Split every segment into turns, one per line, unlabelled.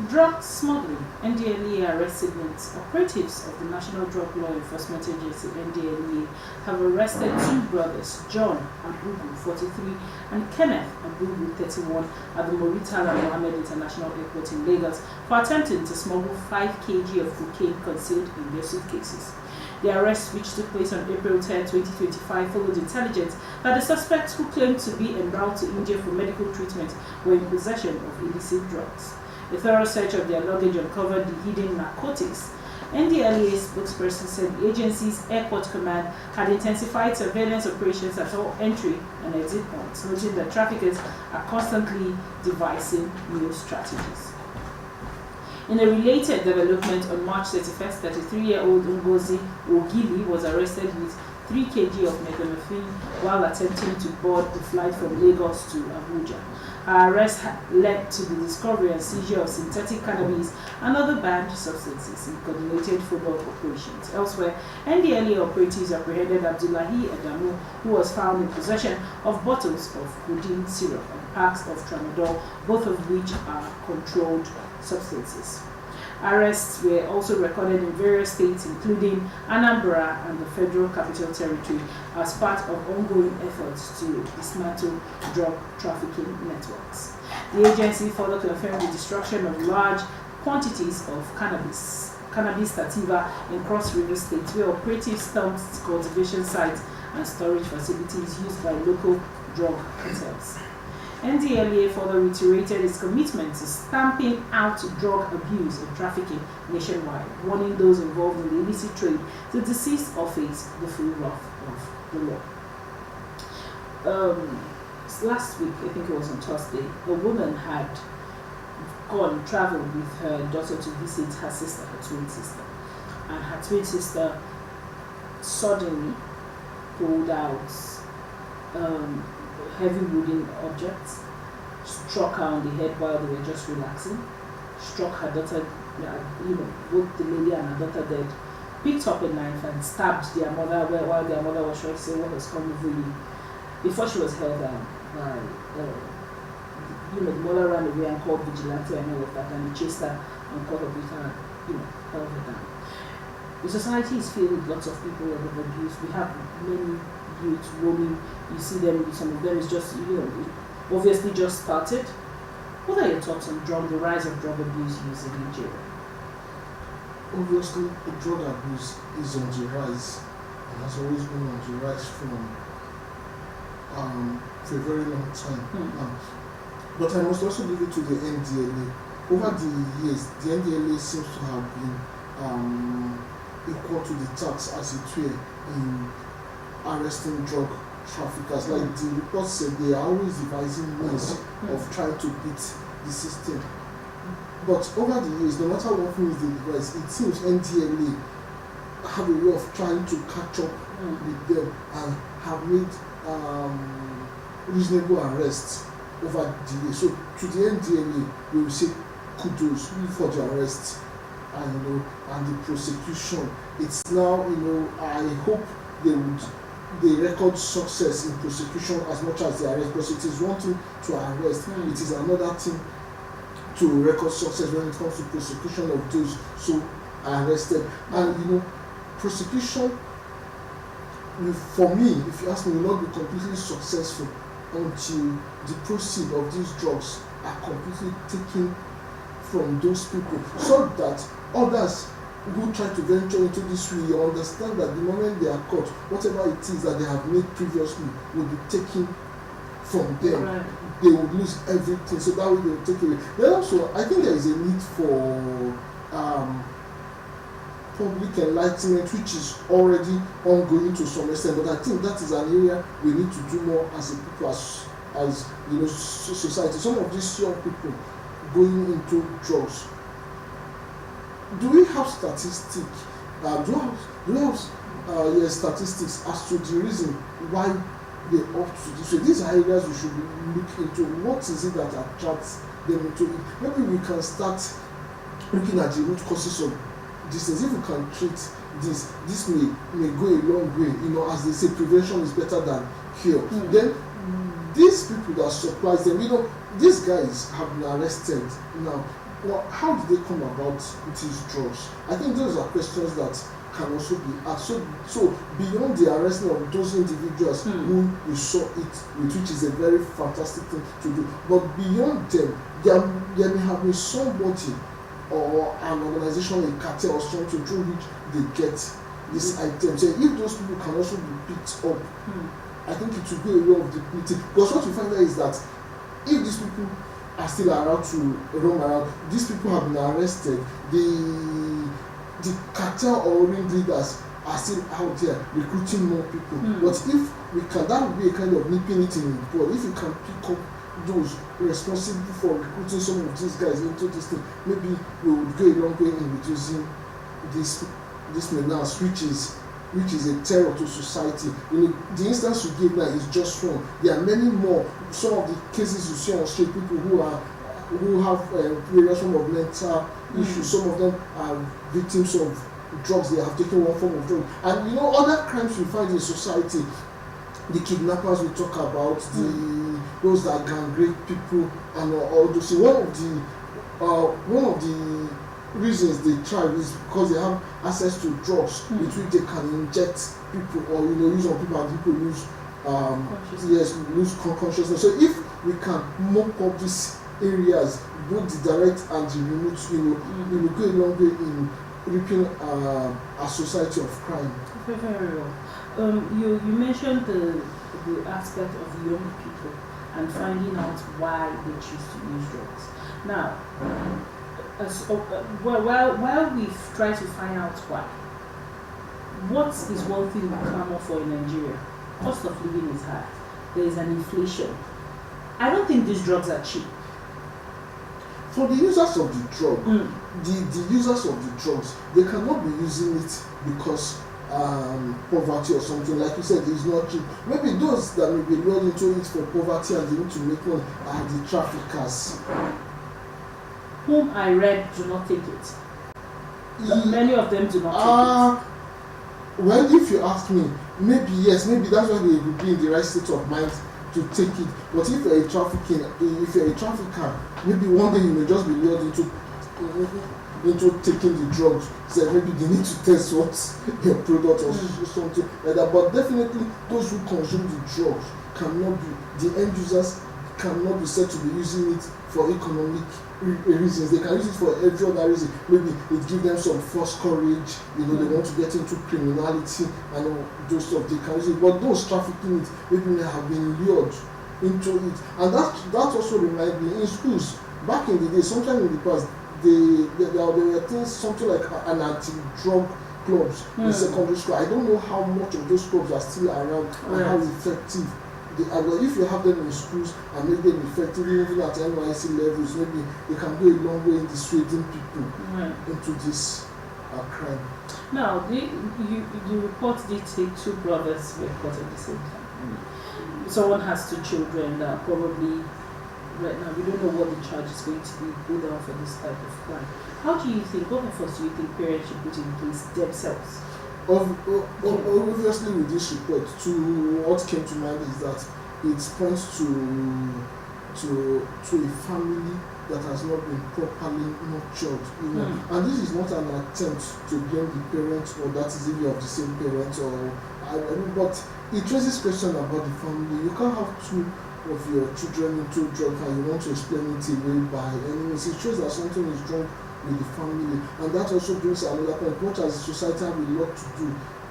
Drug smuggling. NDLEA arrested operatives of the National Drug Law Enforcement Agency (NDLEA) have arrested two brothers, John Abugu, 43, and Kenneth Abugu, 31, at the Murtala Muhammed International Airport in Lagos for attempting to smuggle 5 kg of cocaine concealed in their suitcases. The arrest, which took place on April 10, 2025, followed intelligence that the suspects, who claimed to be en route to India for medical treatment, were in possession of illicit drugs. A thorough search of their luggage uncovered the hidden narcotics. NDLEA spokesperson said the agency's airport command had intensified surveillance operations at all entry and exit points, noting that traffickers are constantly devising new strategies. In a related development, on March 31st, 33-year-old Ngozi Ogili was arrested with 3 kg of methamphetamine while attempting to board a flight from Lagos to Abuja. Her arrest led to the discovery and seizure of synthetic cannabis and other banned substances in coordinated follow-up operations. Elsewhere, NDLEA operatives apprehended Abdullahi Adamu, who was found in possession of bottles of codeine syrup and packs of tramadol, both of which are controlled substances. Arrests were also recorded in various states, including Anambra and the Federal Capital Territory, as part of ongoing efforts to dismantle drug trafficking networks. The agency further confirmed the destruction of large quantities of cannabis sativa in Cross River State, where operatives stumped cultivation sites and storage facilities used by local drug cartels. NDLEA further reiterated its commitment to stamping out drug abuse and trafficking nationwide, warning those involved in the illicit trade to desist or face the full wrath of the law. Last week, I think it was on Thursday, a woman had traveled with her daughter to visit her sister, her twin sister, and her twin sister suddenly pulled out heavy wooden objects, struck her on the head while they were just relaxing, struck her daughter, both the lady and her daughter dead, picked up a knife and stabbed their mother while their mother was trying to say what has come over you. Before she was held down by, the mother ran away and called vigilante and all of that, and they chased her and caught up with her, held her down. The society is filled with lots of people that have abused. We have many youth roaming. You see them, some of them is just, obviously just started. What are your thoughts on the rise of drug abuse use in Nigeria?
Obviously, drug abuse is on the rise and has always been on the rise for a very long time now. But I must also give it to the NDLEA. Over the years, the NDLEA seems to have been equal to the tax, as it were, in arresting drug traffickers. Like the report said, they are always devising ways of trying to beat the system. But over the years, no matter what means they devise, it seems NDLEA have a way of trying to catch up with them and have made reasonable arrests over the years. So to the NDLEA, we will say kudos for the arrests and the prosecution. It's now, I hope they record success in prosecution as much as the arrest, because it is one thing to arrest, it is another thing to record success when it comes to prosecution of those so arrested. And prosecution, for me, if you ask me, will not be completely successful until the proceeds of these drugs are completely taken from those people, so that others who try to venture into this way understand that the moment they are caught, whatever it is that they have made previously will be taken from them. Right. They will lose everything, so that way they will take away. Then also, I think there is a need for public enlightenment, which is already ongoing to some extent, but I think that is an area we need to do more as a people, as society. Some of these young people going into drugs, do we have statistics? Do we have statistics as to the reason why they opt to this? So these are areas we should look into. What is it that attracts them into it? Maybe we can start looking at the root causes of these things. If we can treat this may go a long way. As they say, prevention is better than cure. Then these people that supplies them, these guys have been arrested now. well, how did they come about with these drugs? I think those are questions that can also be asked. So beyond the arresting of those individuals who we saw it with, which is a very fantastic thing to do, but beyond them, there may have been somebody or an organization, a cartel or something through which they get this item. So if those people can also be picked up, I think it will be a way of depleting. Because what you find out is that if these people are still allowed to roam around, these people have been arrested, the cartel or ringleaders are still out there recruiting more people. But if we can, that would be a kind of nipping it in the bud. If you can pick up those responsible for recruiting some of these guys into this thing, maybe we would go a long way in reducing this menace, which is a terror to society. The instance you give now is just one. There are many more. Some of the cases you see on street, people who have various form of mental issues. Some of them are victims of drugs. They have taken one form of drug. And other crimes we find in society, the kidnappers we talk about, those that gang rape people and all those. So one of the reasons they try is because they have access to drugs with which they can inject people or use on people, and people lose consciousness. So if we can mop up these areas, both the direct and the remote, we will go a long way in ripping a society of crime.
Very well. You mentioned the aspect of young people and finding out why they choose to use drugs. Now, while we've tried to find out why, what is one thing we clamor for in Nigeria? Cost of living is high. There is an inflation. I don't think these drugs are cheap.
For the users of the drug, the users of the drugs, they cannot be using it because poverty or something. Like you said, it's not cheap. Maybe those that may be lured into it for poverty and they need to make money are the traffickers,
whom I read do not take it. Many of them do not take it.
Well, if you ask me, maybe yes, maybe that's why they would be in the right state of mind to take it. But if you're a trafficker, maybe one day you may just be lured into taking the drugs. So maybe they need to test what your product or something like that. But definitely, those who consume the drugs cannot be, the end users cannot be said to be using it for economic reasons. They can use it for every other reason. Maybe it gives them some false courage, they want to get into criminality and all those stuff. They can use it, but those trafficking it, maybe may have been lured into it. And that also reminds me, in schools back in the day, sometime in the past, there were things, something like an anti-drug clubs in secondary school. I don't know how much of those clubs are still around and how effective they are. But if you have them in schools and make them effective, even at NYC levels, maybe they can go a long way in dissuading people into this crime.
Now, the report did say 2 brothers were caught at the same time. Someone has 2 children that probably, right now, we don't know what the charge is going to be put down for this type of crime. How do you think, what efforts do you think parents should put in place themselves?
Obviously, with this report, what came to mind is that it points to a family that has not been properly nurtured, and this is not an attempt to blame the parents, or that is if you have the same parents, but it raises question about the family. You can't have 2 of your children into drug and you want to explain it away by any means. It shows that something is wrong with the family, and that also brings another point. Much as the society have a lot to do,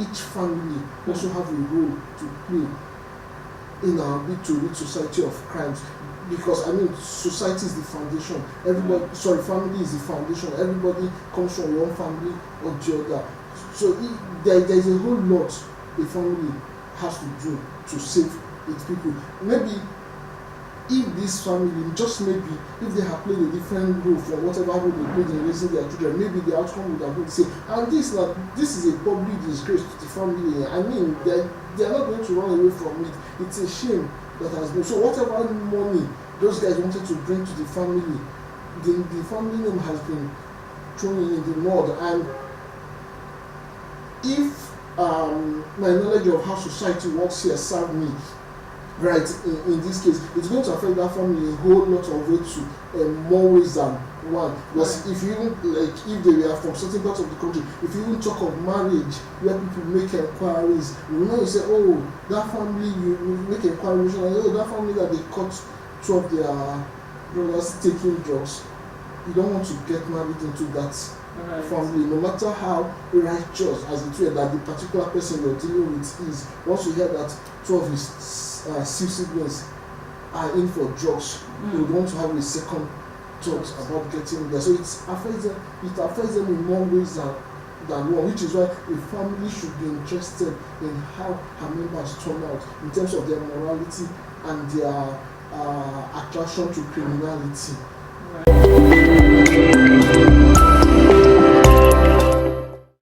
each family also have a role to play in our bid to rid society of crimes. Because society is the foundation. Family is the foundation. Everybody comes from one family or the other. So there is a whole lot a family has to do to save its people. Maybe if this family, just maybe, if they have played a different role from whatever role they played in raising their children, maybe the outcome would have been the same. And this is a public disgrace to the family. They are not going to run away from it. It's a shame that has been. So whatever money those guys wanted to bring to the family, the family name has been thrown in the mud. And if my knowledge of how society works here serve me right in this case, it's going to affect that family a whole lot of ways, more ways than one. Because if you even, like, if they were from certain parts of the country, if you even talk of marriage where people make inquiries, you say, oh, that family, you make inquiries, and oh, that family that they caught two of their brothers taking drugs, you don't want to get married into that family, no matter how righteous as it were that the particular person you're dealing with is. Once you hear that two of his siblings are in for drugs, you would want to have a second thought about getting there. So it affects them in more ways than one, which is why a family should be interested in how her members turn out in terms of their morality and their attraction to criminality.